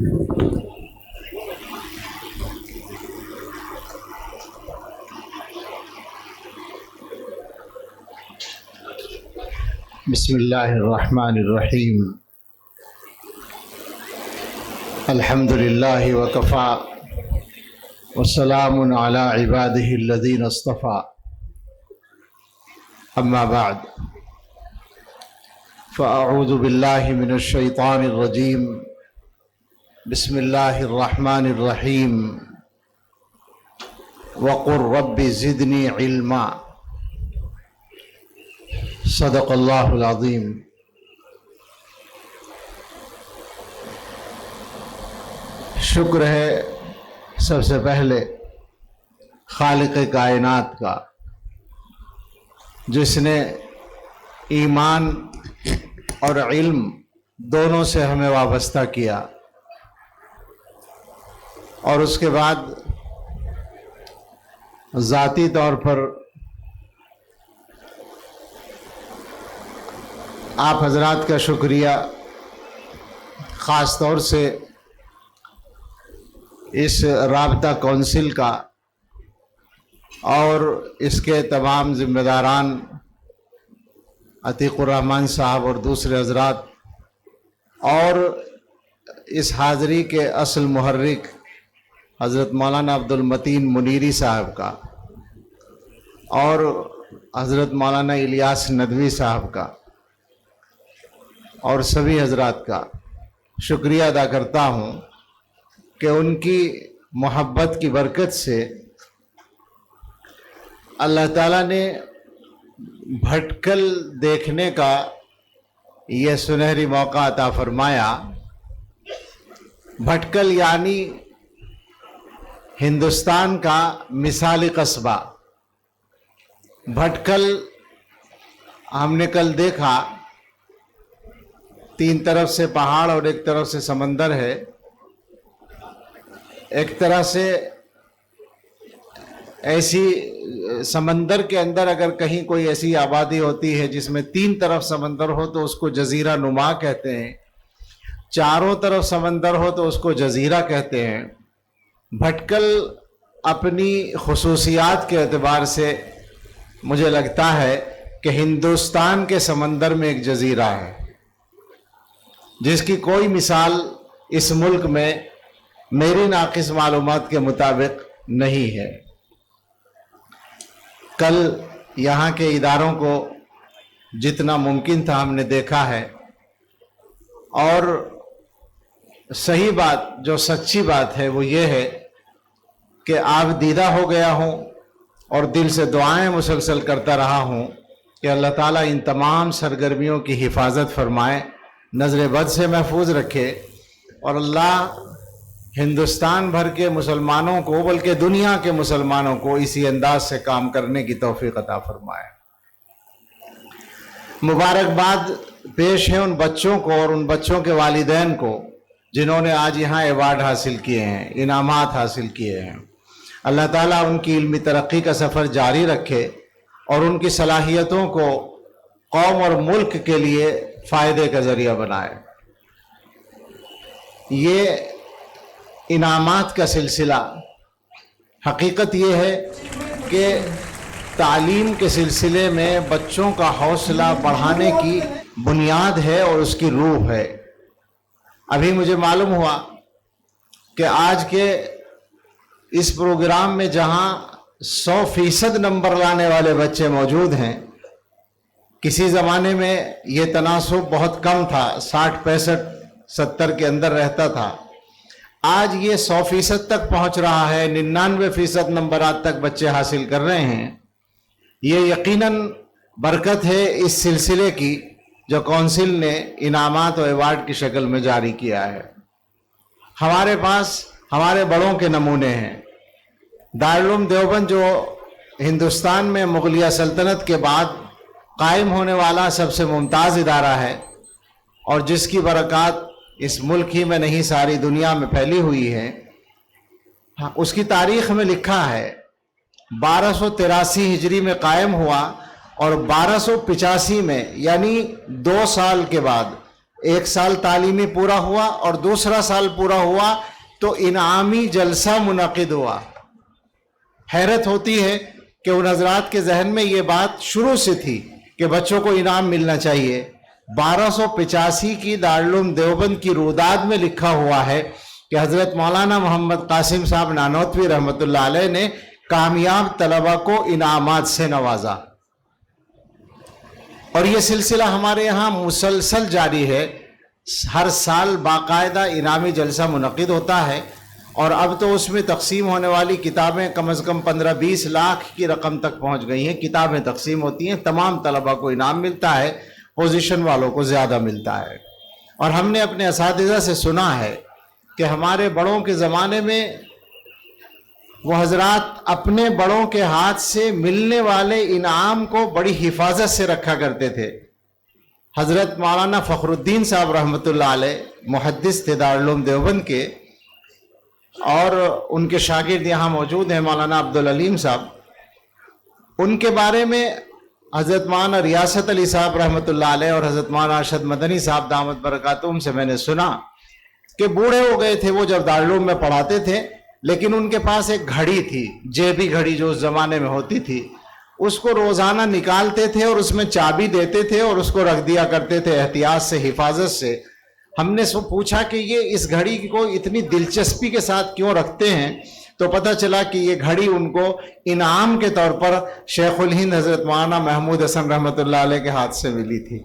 بسم اللہ الرحمن الرحیم الحمد للہ وکفا وسلام علی عبادہ الذین اصطفى اما بعد فاعوذ باللہ من الشیطان الرجیم بسم اللہ الرحمن الرحیم وقل رب زدنی علما صدق اللہ العظیم۔ شکر ہے سب سے پہلے خالق کائنات کا، جس نے ایمان اور علم دونوں سے ہمیں وابستہ کیا، اور اس کے بعد ذاتی طور پر آپ حضرات کا شکریہ، خاص طور سے اس رابطہ کونسل کا اور اس کے تمام ذمہ داران عتیق الرحمن صاحب اور دوسرے حضرات، اور اس حاضری کے اصل محرک حضرت مولانا عبدالمتین منیری صاحب کا، اور حضرت مولانا الیاس ندوی صاحب کا، اور سبھی حضرات کا شکریہ ادا کرتا ہوں کہ ان کی محبت کی برکت سے اللہ تعالیٰ نے بھٹکل دیکھنے کا یہ سنہری موقع عطا فرمایا۔ بھٹکل یعنی ہندوستان کا مثالی قصبہ۔ بھٹکل ہم نے کل دیکھا، تین طرف سے پہاڑ اور ایک طرف سے سمندر ہے۔ ایک طرح سے ایسی سمندر کے اندر اگر کہیں کوئی ایسی آبادی ہوتی ہے جس میں تین طرف سمندر ہو تو اس کو جزیرہ نما کہتے ہیں، چاروں طرف سمندر ہو تو اس کو جزیرہ کہتے ہیں۔ بھٹکل اپنی خصوصیات کے اعتبار سے مجھے لگتا ہے کہ ہندوستان کے سمندر میں ایک جزیرہ ہے جس کی کوئی مثال اس ملک میں میری ناقص معلومات کے مطابق نہیں ہے۔ کل یہاں کے اداروں کو جتنا ممکن تھا ہم نے دیکھا ہے، اور صحیح بات، جو سچی بات ہے وہ یہ ہے کہ آپ دیدہ ہو گیا ہوں، اور دل سے دعائیں مسلسل کرتا رہا ہوں کہ اللہ تعالیٰ ان تمام سرگرمیوں کی حفاظت فرمائے، نظر بد سے محفوظ رکھے، اور اللہ ہندوستان بھر کے مسلمانوں کو، بلکہ دنیا کے مسلمانوں کو اسی انداز سے کام کرنے کی توفیق عطا فرمائے۔ مبارکباد پیش ہے ان بچوں کو اور ان بچوں کے والدین کو جنہوں نے آج یہاں ایوارڈ حاصل کیے ہیں، انعامات حاصل کیے ہیں۔ اللہ تعالیٰ ان کی علمی ترقی کا سفر جاری رکھے اور ان کی صلاحیتوں کو قوم اور ملک کے لیے فائدے کا ذریعہ بنائے۔ یہ انعامات کا سلسلہ، حقیقت یہ ہے کہ تعلیم کے سلسلے میں بچوں کا حوصلہ بڑھانے کی بنیاد ہے اور اس کی روح ہے۔ ابھی مجھے معلوم ہوا کہ آج کے اس پروگرام میں جہاں 100% نمبر لانے والے بچے موجود ہیں، کسی زمانے میں یہ تناسب بہت کم تھا، 60 65 70 کے اندر رہتا تھا۔ آج یہ 100% تک پہنچ رہا ہے، 99% نمبرات تک بچے حاصل کر رہے ہیں۔ یہ یقیناً برکت ہے اس سلسلے کی جو کونسل نے انعامات و ایوارڈ کی شکل میں جاری کیا ہے۔ ہمارے پاس ہمارے بڑوں کے نمونے ہیں۔ دارالعلوم دیوبند جو ہندوستان میں مغلیہ سلطنت کے بعد قائم ہونے والا سب سے ممتاز ادارہ ہے، اور جس کی برکات اس ملک ہی میں نہیں ساری دنیا میں پھیلی ہوئی ہے، اس کی تاریخ میں لکھا ہے 1283 ہجری میں قائم ہوا، اور 1285 میں یعنی 2 سال کے بعد ایک سال تعلیمی پورا ہوا اور دوسرا سال پورا ہوا تو انعامی جلسہ منعقد ہوا۔ حیرت ہوتی ہے کہ ان حضرات کے ذہن میں یہ بات شروع سے تھی کہ بچوں کو انعام ملنا چاہیے۔ 1285 کی دارالعلوم دیوبند کی روداد میں لکھا ہوا ہے کہ حضرت مولانا محمد قاسم صاحب نانوتوی رحمۃ اللہ علیہ نے کامیاب طلبہ کو انعامات سے نوازا، اور یہ سلسلہ ہمارے یہاں مسلسل جاری ہے۔ ہر سال باقاعدہ انعامی جلسہ منعقد ہوتا ہے، اور اب تو اس میں تقسیم ہونے والی کتابیں کم از کم 15-20 لاکھ کی رقم تک پہنچ گئی ہیں۔ کتابیں تقسیم ہوتی ہیں، تمام طلبہ کو انعام ملتا ہے، پوزیشن والوں کو زیادہ ملتا ہے۔ اور ہم نے اپنے اساتذہ سے سنا ہے کہ ہمارے بڑوں کے زمانے میں وہ حضرات اپنے بڑوں کے ہاتھ سے ملنے والے انعام کو بڑی حفاظت سے رکھا کرتے تھے۔ حضرت مولانا فخر الدین صاحب رحمۃ اللہ علیہ محدث تھے دارالعلوم دیوبند کے، اور ان کے شاگرد یہاں موجود ہیں مولانا عبدالعلیم صاحب۔ ان کے بارے میں حضرت مولانا ریاست علی صاحب رحمۃ اللہ علیہ اور حضرت مولانا ارشد مدنی صاحب دامت برکاتہم سے میں نے سنا کہ بوڑھے ہو گئے تھے وہ جب دارالعلوم میں پڑھاتے تھے، لیکن ان کے پاس ایک گھڑی تھی، جیبی گھڑی جو اس زمانے میں ہوتی تھی، اس کو روزانہ نکالتے تھے اور اس میں چابی دیتے تھے اور اس کو رکھ دیا کرتے تھے احتیاط سے، حفاظت سے۔ ہم نے پوچھا کہ یہ اس گھڑی کو اتنی دلچسپی کے ساتھ کیوں رکھتے ہیں، تو پتہ چلا کہ یہ گھڑی ان کو انعام کے طور پر شیخ الہند حضرت مولانا محمود حسن رحمۃ اللہ علیہ کے ہاتھ سے ملی تھی،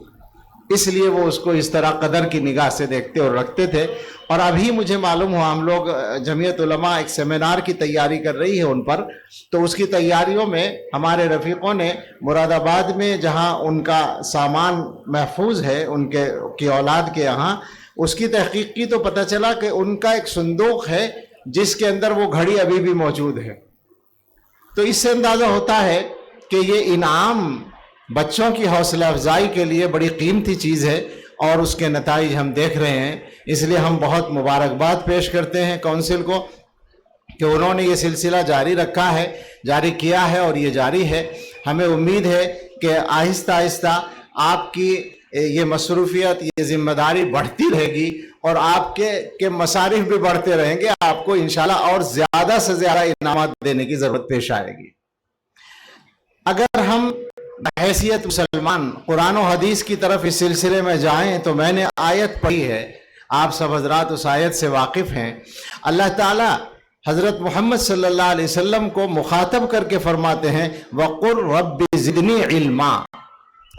اس لیے وہ اس کو اس طرح قدر کی نگاہ سے دیکھتے اور رکھتے تھے۔ اور ابھی مجھے معلوم ہوا، ہم لوگ جمعیت علماء ایک سیمینار کی تیاری کر رہی ہے ان پر، تو اس کی تیاریوں میں ہمارے رفیقوں نے مراد آباد میں جہاں ان کا سامان محفوظ ہے ان کی اولاد کے یہاں، اس کی تحقیق کی تو پتہ چلا کہ ان کا ایک صندوق ہے جس کے اندر وہ گھڑی ابھی بھی موجود ہے۔ تو اس سے اندازہ ہوتا ہے کہ یہ انعام بچوں کی حوصلہ افزائی کے لیے بڑی قیمتی چیز ہے، اور اس کے نتائج ہم دیکھ رہے ہیں۔ اس لیے ہم بہت مبارکباد پیش کرتے ہیں کونسل کو کہ انہوں نے یہ سلسلہ جاری رکھا ہے، جاری کیا ہے، اور یہ جاری ہے۔ ہمیں امید ہے کہ آہستہ آہستہ آپ کی یہ مصروفیت، یہ ذمہ داری بڑھتی رہے گی، اور آپ کے مصارف بھی بڑھتے رہیں گے۔ آپ کو انشاءاللہ اور زیادہ سے زیادہ انعامات دینے کی ضرورت پیش آئے گی۔ اگر ہم بحیثیت مسلمان قرآن و حدیث کی طرف اس سلسلے میں جائیں تو میں نے آیت پڑھی ہے، آپ سب حضرات اس آیت سے واقف ہیں۔ اللہ تعالیٰ حضرت محمد صلی اللہ علیہ وسلم کو مخاطب کر کے فرماتے ہیں وَقُلْ رَبِّ زِدْنِي عِلْمًا،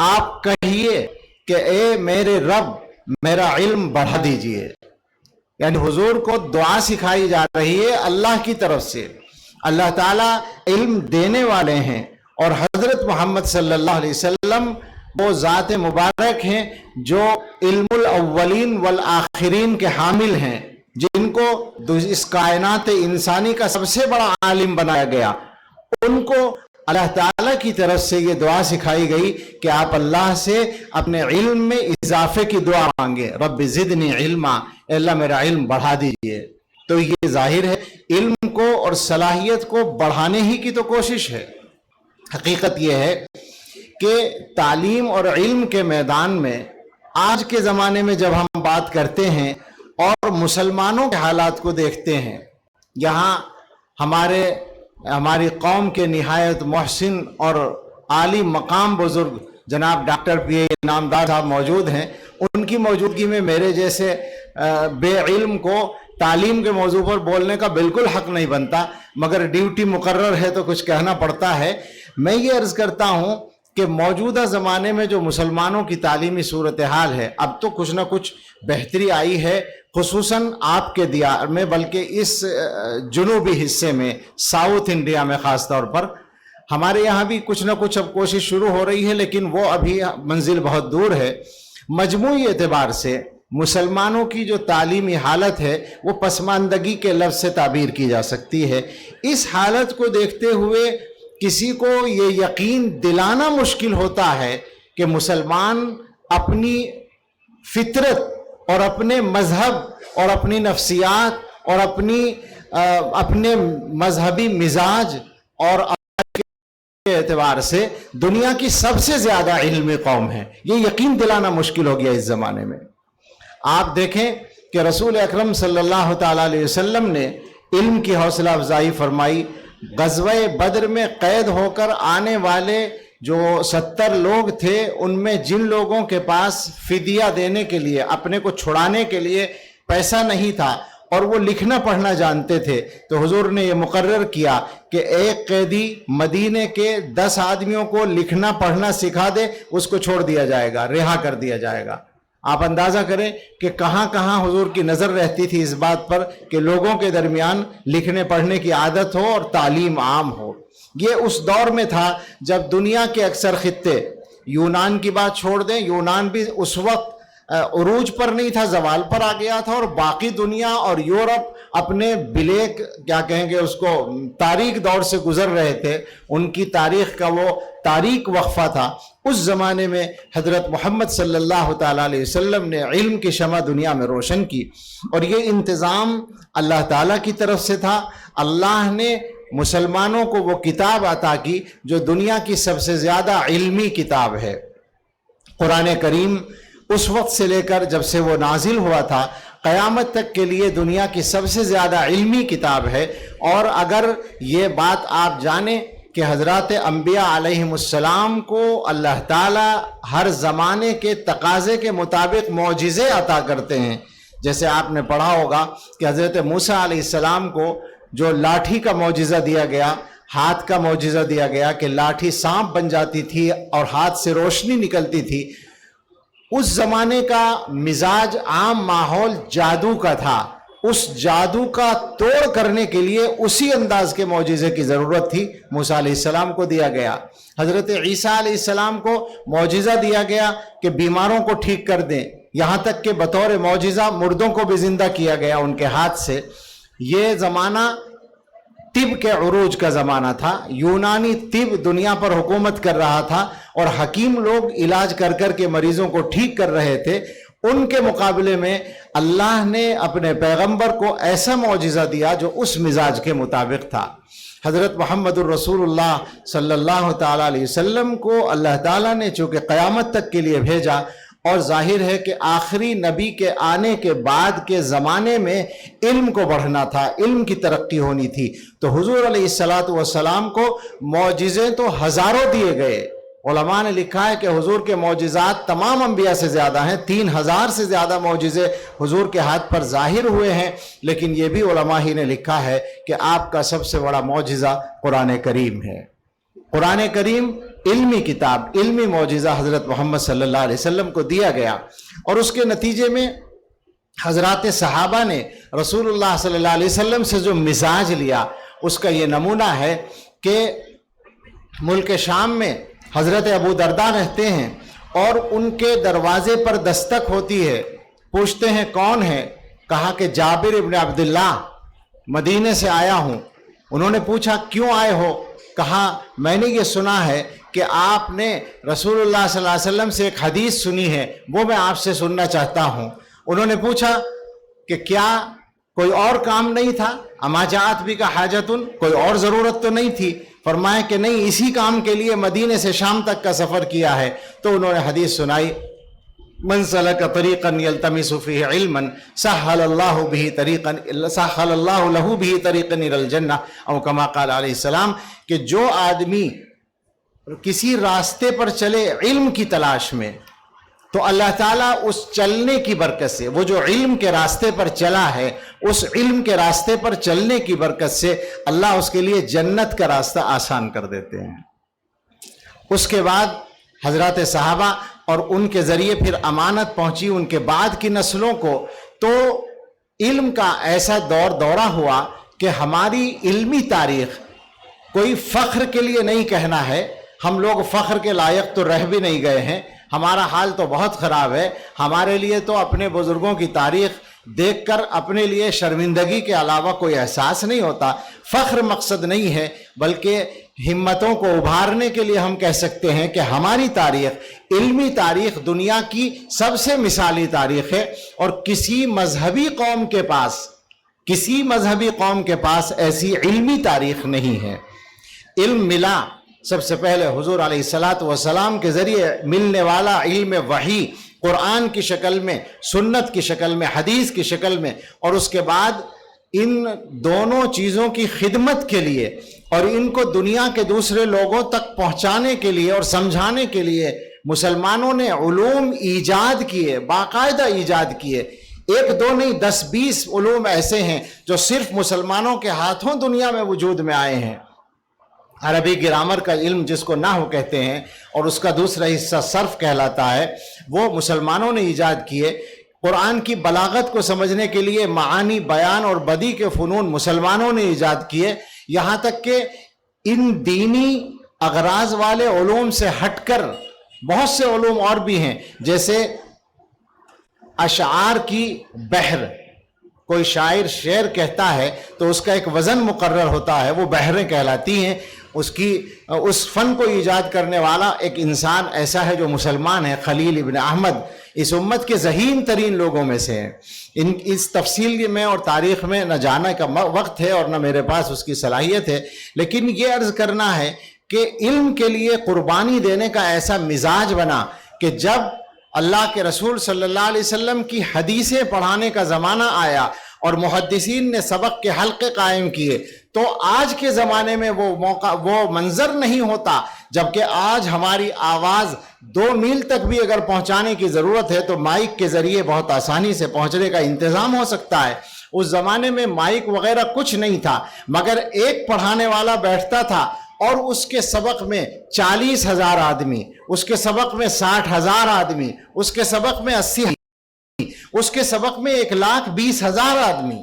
آپ کہیے کہ اے میرے رب میرا علم بڑھا دیجئے۔ یعنی حضور کو دعا سکھائی جا رہی ہے اللہ کی طرف سے۔ اللہ تعالیٰ علم دینے والے ہیں، اور حضرت محمد صلی اللہ علیہ وسلم وہ ذات مبارک ہیں جو علم الاولین والآخرین کے حامل ہیں، جن کو اس کائنات انسانی کا سب سے بڑا عالم بنایا گیا۔ ان کو اللہ تعالیٰ کی طرف سے یہ دعا سکھائی گئی کہ آپ اللہ سے اپنے علم میں اضافے کی دعا مانگے، رب زدنی علما، اے اللہ میرا علم بڑھا دیجئے۔ تو یہ ظاہر ہے علم کو اور صلاحیت کو بڑھانے ہی کی تو کوشش ہے۔ حقیقت یہ ہے کہ تعلیم اور علم کے میدان میں آج کے زمانے میں جب ہم بات کرتے ہیں اور مسلمانوں کے حالات کو دیکھتے ہیں، یہاں ہماری قوم کے نہایت محسن اور عالی مقام بزرگ جناب ڈاکٹر پی اے انعامدار صاحب موجود ہیں۔ ان کی موجودگی میں میرے جیسے بے علم کو تعلیم کے موضوع پر بولنے کا بالکل حق نہیں بنتا، مگر ڈیوٹی مقرر ہے تو کچھ کہنا پڑتا ہے۔ میں یہ عرض کرتا ہوں کہ موجودہ زمانے میں جو مسلمانوں کی تعلیمی صورتحال ہے، اب تو کچھ نہ کچھ بہتری آئی ہے، خصوصاً آپ کے دیار میں، بلکہ اس جنوبی حصے میں، ساؤتھ انڈیا میں خاص طور پر۔ ہمارے یہاں بھی کچھ نہ کچھ اب کوشش شروع ہو رہی ہے، لیکن وہ ابھی منزل بہت دور ہے۔ مجموعی اعتبار سے مسلمانوں کی جو تعلیمی حالت ہے وہ پسماندگی کے لفظ سے تعبیر کی جا سکتی ہے۔ اس حالت کو دیکھتے ہوئے کسی کو یہ یقین دلانا مشکل ہوتا ہے کہ مسلمان اپنی فطرت اور اپنے مذہب اور اپنی نفسیات اور اپنے مذہبی مزاج اور کے اعتبار سے دنیا کی سب سے زیادہ علمی قوم ہے۔ یہ یقین دلانا مشکل ہو گیا اس زمانے میں۔ آپ دیکھیں کہ رسول اکرم صلی اللہ تعالیٰ علیہ وسلم نے علم کی حوصلہ افزائی فرمائی. غزوہ بدر میں قید ہو کر آنے والے جو 70 لوگ تھے، ان میں جن لوگوں کے پاس فدیہ دینے کے لیے، اپنے کو چھڑانے کے لیے پیسہ نہیں تھا اور وہ لکھنا پڑھنا جانتے تھے، تو حضور نے یہ مقرر کیا کہ ایک قیدی مدینے کے 10 آدمیوں کو لکھنا پڑھنا سکھا دے، اس کو چھوڑ دیا جائے گا، رہا کر دیا جائے گا. آپ اندازہ کریں کہ کہاں کہاں حضور کی نظر رہتی تھی اس بات پر کہ لوگوں کے درمیان لکھنے پڑھنے کی عادت ہو اور تعلیم عام ہو. یہ اس دور میں تھا جب دنیا کے اکثر خطے، یونان کی بات چھوڑ دیں، یونان بھی اس وقت عروج پر نہیں تھا، زوال پر آ گیا تھا، اور باقی دنیا اور یورپ اپنے بلیک کیا کہیں گے اس کو تاریک دور سے گزر رہے تھے. ان کی تاریخ کا وہ تاریک وقفہ تھا. اس زمانے میں حضرت محمد صلی اللہ تعالیٰ علیہ وسلم نے علم کی شمع دنیا میں روشن کی، اور یہ انتظام اللہ تعالیٰ کی طرف سے تھا. اللہ نے مسلمانوں کو وہ کتاب عطا کی جو دنیا کی سب سے زیادہ علمی کتاب ہے. قرآن کریم اس وقت سے لے کر جب سے وہ نازل ہوا تھا قیامت تک کے لیے دنیا کی سب سے زیادہ علمی کتاب ہے. اور اگر یہ بات آپ جانیں کہ حضرات انبیاء علیہم السلام کو اللہ تعالیٰ ہر زمانے کے تقاضے کے مطابق معجزے عطا کرتے ہیں. جیسے آپ نے پڑھا ہوگا کہ حضرت موسیٰ علیہ السلام کو جو لاٹھی کا معجزہ دیا گیا، ہاتھ کا معجزہ دیا گیا کہ لاٹھی سانپ بن جاتی تھی اور ہاتھ سے روشنی نکلتی تھی. اس زمانے کا مزاج عام ماحول جادو کا تھا. اس جادو کا توڑ کرنے کے لیے اسی انداز کے معجزے کی ضرورت تھی. موسیٰ علیہ السلام کو دیا گیا. حضرت عیسیٰ علیہ السلام کو معجزہ دیا گیا کہ بیماروں کو ٹھیک کر دیں، یہاں تک کہ بطور معجزہ مردوں کو بھی زندہ کیا گیا ان کے ہاتھ سے. یہ زمانہ طب کے عروج کا زمانہ تھا. یونانی طب دنیا پر حکومت کر رہا تھا اور حکیم لوگ علاج کر کر کے مریضوں کو ٹھیک کر رہے تھے. ان کے مقابلے میں اللہ نے اپنے پیغمبر کو ایسا معجزہ دیا جو اس مزاج کے مطابق تھا. حضرت محمد الرسول اللہ صلی اللہ تعالیٰ علیہ وسلم کو اللہ تعالیٰ نے چونکہ قیامت تک کے لیے بھیجا، اور ظاہر ہے کہ آخری نبی کے آنے کے بعد کے زمانے میں علم کو بڑھنا تھا، علم کی ترقی ہونی تھی، تو حضور علیہ السلام کو معجزے تو ہزاروں دیے گئے. علماء نے لکھا ہے کہ حضور کے معجزات تمام انبیاء سے زیادہ ہیں. 3000 سے زیادہ معجزے حضور کے ہاتھ پر ظاہر ہوئے ہیں. لیکن یہ بھی علماء ہی نے لکھا ہے کہ آپ کا سب سے بڑا معجزہ قرآن کریم ہے. قرآن کریم علمی کتاب، علمی معجزہ حضرت محمد صلی اللہ علیہ وسلم کو دیا گیا، اور اس کے نتیجے میں حضرات صحابہ نے رسول اللہ صلی اللہ علیہ وسلم سے جو مزاج لیا اس کا یہ نمونہ ہے کہ ملک شام میں حضرت ابو درداء رہتے ہیں اور ان کے دروازے پر دستک ہوتی ہے. پوچھتے ہیں کون ہے؟ کہا کہ جابر ابن عبداللہ مدینے سے آیا ہوں. انہوں نے پوچھا کیوں آئے ہو؟ کہا میں نے یہ سنا ہے کہ آپ نے رسول اللہ صلی اللہ علیہ وسلم سے ایک حدیث سنی ہے، وہ میں آپ سے سننا چاہتا ہوں. انہوں نے پوچھا کہ کیا کوئی اور کام نہیں تھا؟ اما جاءت بک حاجتن، کوئی اور ضرورت تو نہیں تھی؟ فرمایا کہ نہیں، اسی کام کے لیے مدینے سے شام تک کا سفر کیا ہے. تو انہوں نے حدیث سنائی، من سلک طریقا یلتمس فیہ علما سہل اللہ لہ بہ طریقا الی الجنہ، او کما قال علیہ السلام، کہ جو آدمی کسی راستے پر چلے علم کی تلاش میں تو اللہ تعالیٰ اس چلنے کی برکت سے، وہ جو علم کے راستے پر چلا ہے اس علم کے راستے پر چلنے کی برکت سے اللہ اس کے لیے جنت کا راستہ آسان کر دیتے ہیں. اس کے بعد حضرات صحابہ اور ان کے ذریعے پھر امانت پہنچی ان کے بعد کی نسلوں کو، تو علم کا ایسا دورہ ہوا کہ ہماری علمی تاریخ کوئی فخر کے لیے نہیں کہنا ہے. ہم لوگ فخر کے لائق تو رہ بھی نہیں گئے ہیں، ہمارا حال تو بہت خراب ہے. ہمارے لیے تو اپنے بزرگوں کی تاریخ دیکھ کر اپنے لیے شرمندگی کے علاوہ کوئی احساس نہیں ہوتا. فخر مقصد نہیں ہے، بلکہ ہمتوں کو ابھارنے کے لیے ہم کہہ سکتے ہیں کہ ہماری تاریخ، علمی تاریخ دنیا کی سب سے مثالی تاریخ ہے، اور کسی مذہبی قوم کے پاس ایسی علمی تاریخ نہیں ہے. علم ملا سب سے پہلے حضور علیہ الصلوۃ والسلام کے ذریعے ملنے والا علم وحی قرآن کی شکل میں، سنت کی شکل میں، حدیث کی شکل میں، اور اس کے بعد ان دونوں چیزوں کی خدمت کے لیے اور ان کو دنیا کے دوسرے لوگوں تک پہنچانے کے لیے اور سمجھانے کے لیے مسلمانوں نے علوم ایجاد کیے، باقاعدہ ایجاد کیے۔ ایک دو نہیں، 10-20 علوم ایسے ہیں جو صرف مسلمانوں کے ہاتھوں دنیا میں وجود میں آئے ہیں۔ عربی گرامر کا علم جس کو نحو کہتے ہیں اور اس کا دوسرا حصہ صرف کہلاتا ہے، وہ مسلمانوں نے ایجاد کیے۔ قرآن کی بلاغت کو سمجھنے کے لیے معانی، بیان اور بدیع کے فنون مسلمانوں نے ایجاد کیے، یہاں تک کہ ان دینی اغراض والے علوم سے ہٹ کر بہت سے علوم اور بھی ہیں، جیسے اشعار کی بحر۔ کوئی شاعر شعر کہتا ہے تو اس کا ایک وزن مقرر ہوتا ہے، وہ بحریں کہلاتی ہیں۔ اس فن کو ایجاد کرنے والا ایک انسان ایسا ہے جو مسلمان ہے، خلیل ابن احمد، اس امت کے ذہین ترین لوگوں میں سے ہیں۔ اس تفصیل میں اور تاریخ میں نہ جانے کا وقت ہے اور نہ میرے پاس اس کی صلاحیت ہے، لیکن یہ عرض کرنا ہے کہ علم کے لیے قربانی دینے کا ایسا مزاج بنا کہ جب اللہ کے رسول صلی اللہ علیہ وسلم کی حدیثیں پڑھانے کا زمانہ آیا اور محدثین نے سبق کے حلقے قائم کیے، تو آج کے زمانے میں وہ منظر نہیں ہوتا، جبکہ آج ہماری آواز 2 میل تک بھی اگر پہنچانے کی ضرورت ہے تو مائک کے ذریعے بہت آسانی سے پہنچنے کا انتظام ہو سکتا ہے۔ اس زمانے میں مائک وغیرہ کچھ نہیں تھا، مگر ایک پڑھانے والا بیٹھتا تھا اور اس کے سبق میں 40,000 آدمی، اس کے سبق میں 60,000 آدمی، اس کے سبق میں 80، اس کے سبق میں 1,20,000 آدمی۔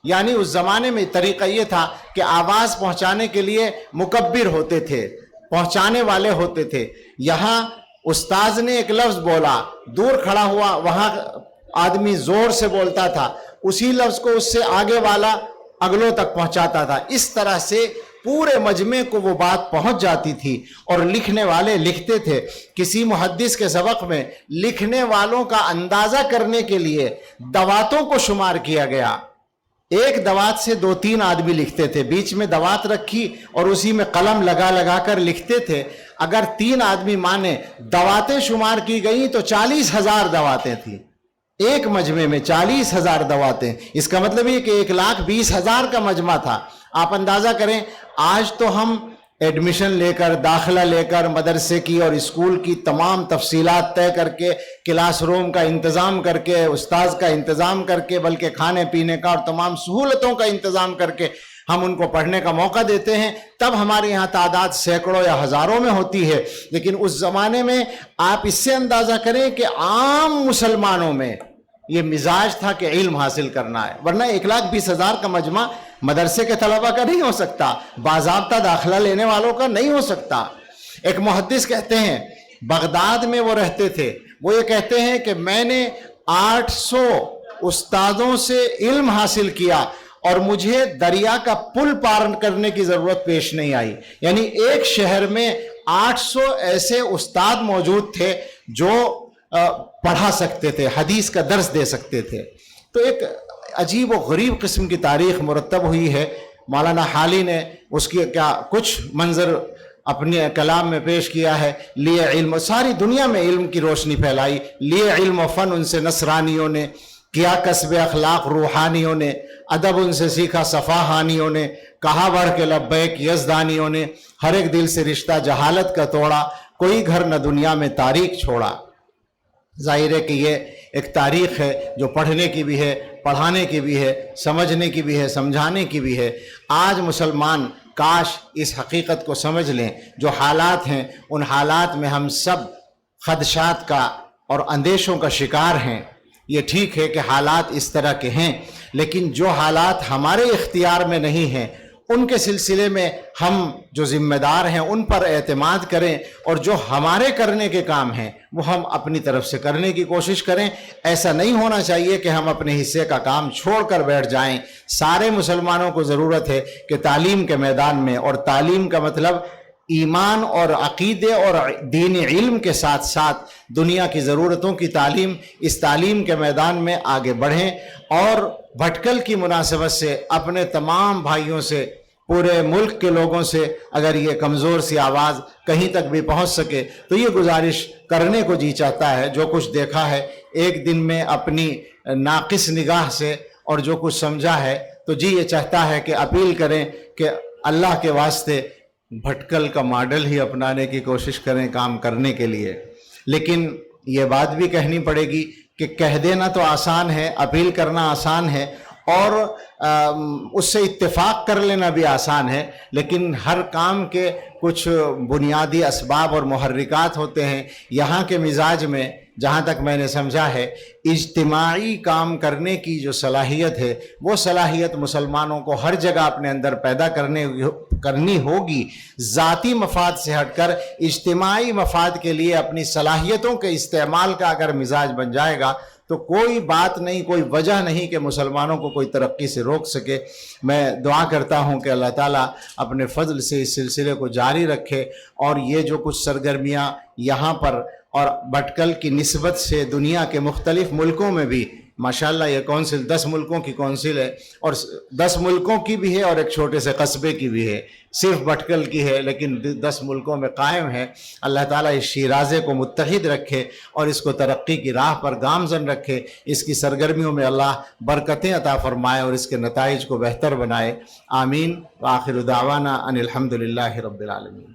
یعنی اس زمانے میں طریقہ یہ تھا کہ آواز پہنچانے کے لیے مکبر ہوتے تھے، پہنچانے والے ہوتے تھے۔ یہاں استاذ نے ایک لفظ بولا، دور کھڑا ہوا، وہاں آدمی زور سے بولتا تھا، اسی لفظ کو اس سے آگے والا اگلوں تک پہنچاتا تھا۔ اس طرح سے پورے مجمع کو وہ بات پہنچ جاتی تھی، اور لکھنے والے لکھتے تھے۔ کسی محدث کے سبق میں لکھنے والوں کا اندازہ کرنے کے لیے دواتوں کو شمار کیا گیا۔ ایک دوات سے 2-3 آدمی لکھتے تھے، بیچ میں دوات رکھی اور اسی میں قلم لگا لگا کر لکھتے تھے۔ اگر 3 آدمی مانے دواتیں شمار کی گئیں تو 40,000 دواتیں تھیں۔ ایک مجمع میں 40,000 دواتیں، اس کا مطلب یہ کہ 1,20,000 کا مجمع تھا۔ آپ اندازہ کریں، آج تو ہم ایڈمیشن لے کر، داخلہ لے کر، مدرسے کی اور اسکول کی تمام تفصیلات طے کر کے، کلاس روم کا انتظام کر کے، استاذ کا انتظام کر کے، بلکہ کھانے پینے کا اور تمام سہولتوں کا انتظام کر کے ہم ان کو پڑھنے کا موقع دیتے ہیں، تب ہمارے یہاں تعداد سینکڑوں یا ہزاروں میں ہوتی ہے۔ لیکن اس زمانے میں آپ اس سے اندازہ کریں کہ عام مسلمانوں میں یہ مزاج تھا کہ علم حاصل کرنا ہے، ورنہ 1,20,000 کا مجمع مدرسے کے طلبہ کا نہیں ہو سکتا، باضابطہ داخلہ لینے والوں کا نہیں ہو سکتا۔ ایک محدث کہتے ہیں، بغداد میں وہ رہتے تھے، وہ یہ کہتے ہیں کہ میں نے 800 استادوں سے علم حاصل کیا اور مجھے دریا کا پل پار کرنے کی ضرورت پیش نہیں آئی۔ یعنی ایک شہر میں 800 ایسے استاد موجود تھے جو پڑھا سکتے تھے، حدیث کا درس دے سکتے تھے۔ تو ایک عجیب و غریب قسم کی تاریخ مرتب ہوئی ہے۔ مولانا حالی نے اس کی کیا کچھ منظر اپنے کلام میں پیش کیا ہے۔ لیے علم، ساری دنیا میں علم کی روشنی پھیلائی۔ لیے علم و فن ان سے نصرانیوں نے، کیا کسب اخلاق روحانیوں نے، ادب ان سے سیکھا صفاحانیوں نے، کہا بڑھ کے لبیک یزدانیوں نے، ہر ایک دل سے رشتہ جہالت کا توڑا، کوئی گھر نہ دنیا میں تاریخ چھوڑا۔ ظاہر ہے کہ یہ ایک تاریخ ہے جو پڑھنے کی بھی ہے، پڑھانے کی بھی ہے، سمجھنے کی بھی ہے، سمجھانے کی بھی ہے۔ آج مسلمان کاش اس حقیقت کو سمجھ لیں، جو حالات ہیں ان حالات میں ہم سب خدشات کا اور اندیشوں کا شکار ہیں۔ یہ ٹھیک ہے کہ حالات اس طرح کے ہیں، لیکن جو حالات ہمارے اختیار میں نہیں ہیں ان کے سلسلے میں ہم جو ذمہ دار ہیں ان پر اعتماد کریں، اور جو ہمارے کرنے کے کام ہیں وہ ہم اپنی طرف سے کرنے کی کوشش کریں۔ ایسا نہیں ہونا چاہیے کہ ہم اپنے حصے کا کام چھوڑ کر بیٹھ جائیں۔ سارے مسلمانوں کو ضرورت ہے کہ تعلیم کے میدان میں، اور تعلیم کا مطلب ایمان اور عقیدے اور دین علم کے ساتھ ساتھ دنیا کی ضرورتوں کی تعلیم، اس تعلیم کے میدان میں آگے بڑھیں، اور بھٹکل کی مناسبت سے اپنے تمام بھائیوں سے پورے ملک کے لوگوں سے اگر یہ کمزور سی آواز کہیں تک بھی پہنچ سکے تو یہ گزارش کرنے کو جی چاہتا ہے۔ جو کچھ دیکھا ہے ایک دن میں اپنی ناقص نگاہ سے اور جو کچھ سمجھا ہے تو جی یہ چاہتا ہے کہ اپیل کریں کہ اللہ کے واسطے بھٹکل کا ماڈل ہی اپنانے کی کوشش کریں کام کرنے کے لیے۔ لیکن یہ بات بھی کہنی پڑے گی کہ کہہ دینا تو آسان ہے، اپیل کرنا آسان ہے اور اس سے اتفاق کر لینا بھی آسان ہے، لیکن ہر کام کے کچھ بنیادی اسباب اور محرکات ہوتے ہیں۔ یہاں کے مزاج میں جہاں تک میں نے سمجھا ہے اجتماعی کام کرنے کی جو صلاحیت ہے وہ صلاحیت مسلمانوں کو ہر جگہ اپنے اندر پیدا کرنی ہوگی۔ ذاتی مفاد سے ہٹ کر اجتماعی مفاد کے لیے اپنی صلاحیتوں کے استعمال کا اگر مزاج بن جائے گا تو کوئی بات نہیں، کوئی وجہ نہیں کہ مسلمانوں کو کوئی ترقی سے روک سکے۔ میں دعا کرتا ہوں کہ اللہ تعالیٰ اپنے فضل سے اس سلسلے کو جاری رکھے اور یہ جو کچھ سرگرمیاں یہاں پر اور بھٹکل کی نسبت سے دنیا کے مختلف ملکوں میں بھی، ماشاءاللہ یہ کونسل 10 ملکوں کی کونسل ہے اور 10 ملکوں کی بھی ہے اور ایک چھوٹے سے قصبے کی بھی ہے، صرف بھٹکل کی ہے لیکن 10 ملکوں میں قائم ہے۔ اللہ تعالیٰ اس شیرازے کو متحد رکھے اور اس کو ترقی کی راہ پر گامزن رکھے، اس کی سرگرمیوں میں اللہ برکتیں عطا فرمائے اور اس کے نتائج کو بہتر بنائے۔ آمین۔ وآخر دعوانا ان الحمدللہ رب العالمین۔